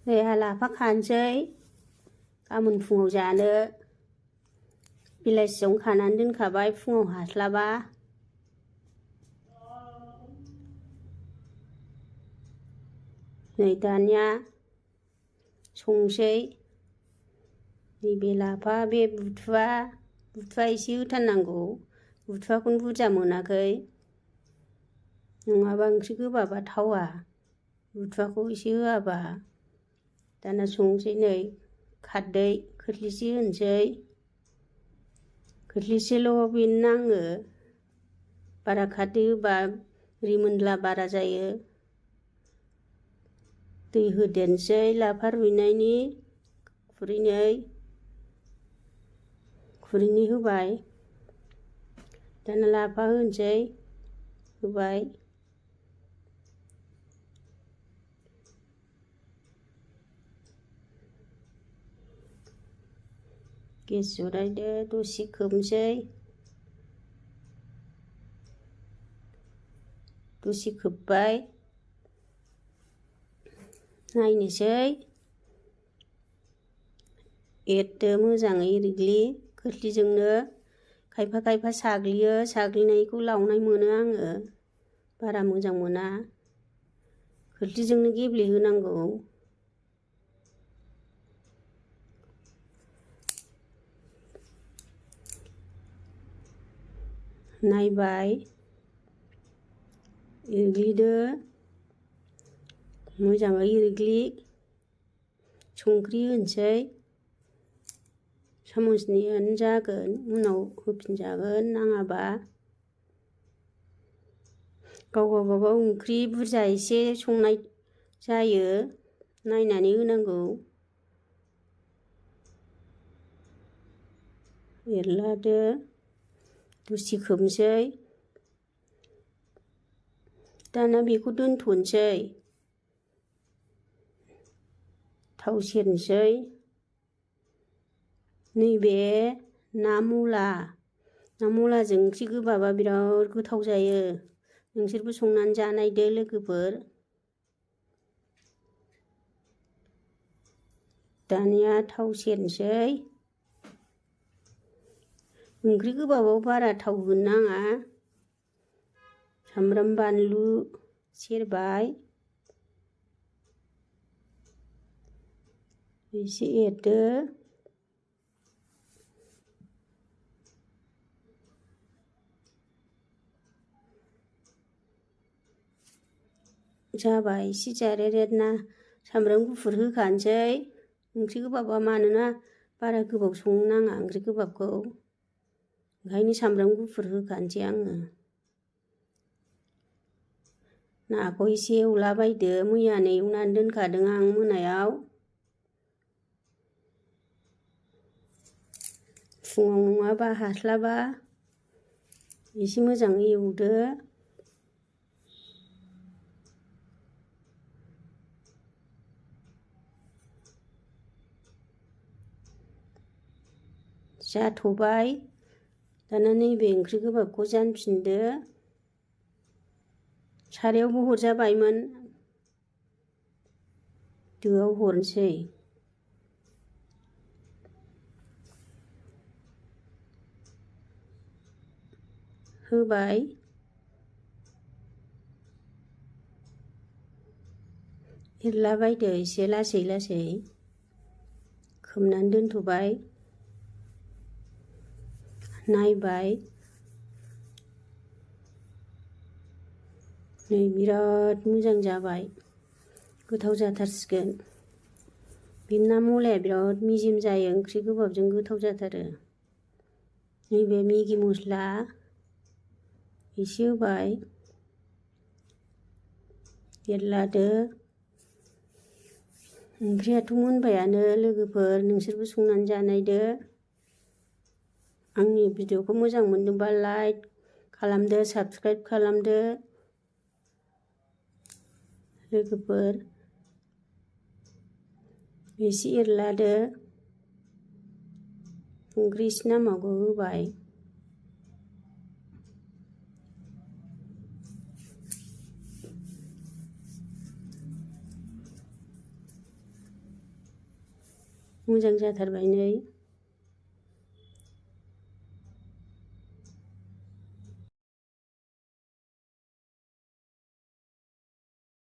जोंहा लाफा खानोसै गाबोन फुङाव जानो। बेलासियावनो खानानै दोनखाबाय फुङाव हास्लाबा। नै दानिया संसै। नैबे लाफा बे बुथुवा एसे होथारनांगौ। बुथुवाखौनो बुरजा मोनाखै, नङाबा ओंख्रि गोबाबा थावा। बुथुवाखौ एसे होआबा। दाना संसै नै खारदै खोस्लिसे होनोसै। खोस्लिसेल' बेनो नाङो। बारा खारदै होबा रिमोनला बारा जायो। दै होदेरनोसै लाफा रुइनायनि खुरैनै होबाय। दाना लाफा होनोसै, होबाय। गेस जरायदो दसे खोबनोसै। दसे खोबबाय नायनोसै। एरदो मोजाङै एरग्लि खोस्लिजोंनो। खायफा खायफा साग्लियो, साग्लिनायखौ लावनाय मोनो आङो। बारा मोजां मोना। खोस्लिजोंनो गेब्लेहोनांगौ। नायबाय एरग्लिदो मोजाङै एरग्लि। संख्रि होनोसै। सामसनैयानो जागोन, उनाव होफिनजागोन नाङाबा। गाव गावबागाव ओंख्रि बुरजा एसे संनाय जायो नायनानै होनांगौ। एरलादो दसे खोबनोसै। दाना बेखौ दोनथ'नोसै। थाव सेरनोसै। नैबे ना मुलाजों ओंख्रि गोबाबा बिराद गोथाव जायो। नोंसोरबो संनानै जानायदो लोगोफोर। दानिया थाव सेरनोसै। ओंख्रि गोबाबाव बारा थाव होनो नाङा। सामब्राम बानलु सेरबाय। एसे एरदो। जाबाय एसे जारेरेदना सामब्राम गुफुर होखानोसै। ओंख्रि गोबाबा मानोना बारा गोबाव संनो नाङा ओंख्रि गोबाबखौ। ओंखायनो सामब्राम गुफुर होखानोसै आङो। नाखौ एसे एवलाबायदो, मैयानो एवनानै दोनखादों आं मोनायाव। फुङाव नङाबा हास्लाबा। एसे मोजाङै एवदो। जाथ'बाय। दाना नैबे ओंख्रि गोबाबखौ जानफिनदो। सारायावबो हरजाबायमोन, दोआव हरनोसै। होबाय। एरलाबायदो एसे लासै लासै। खोबनानै दोनथ'बाय। नायबाय। नै बिराद मोजां जाबाय। गोथाव जाथारसिगोन। बे ना मुलाया बिराद मेजेम जायो, ओंख्रि गोबाबजों गोथाव जाथारो। नैबे मेगि मस्ला एसे होबाय। एरलादो। ओंख्रियाथ' मोनबायानो लोगोफोर, नोंसोरबो संनानै जानायदो। आंनि भिडिअखौ मोजां मोनदोंबा लाइक खालामदो, साबस्क्राइब खालामदो लोगोफोर। एसे एरलादो। संख्रि एसे नांबावगौ होबाय। मोजां जाथारबाय नै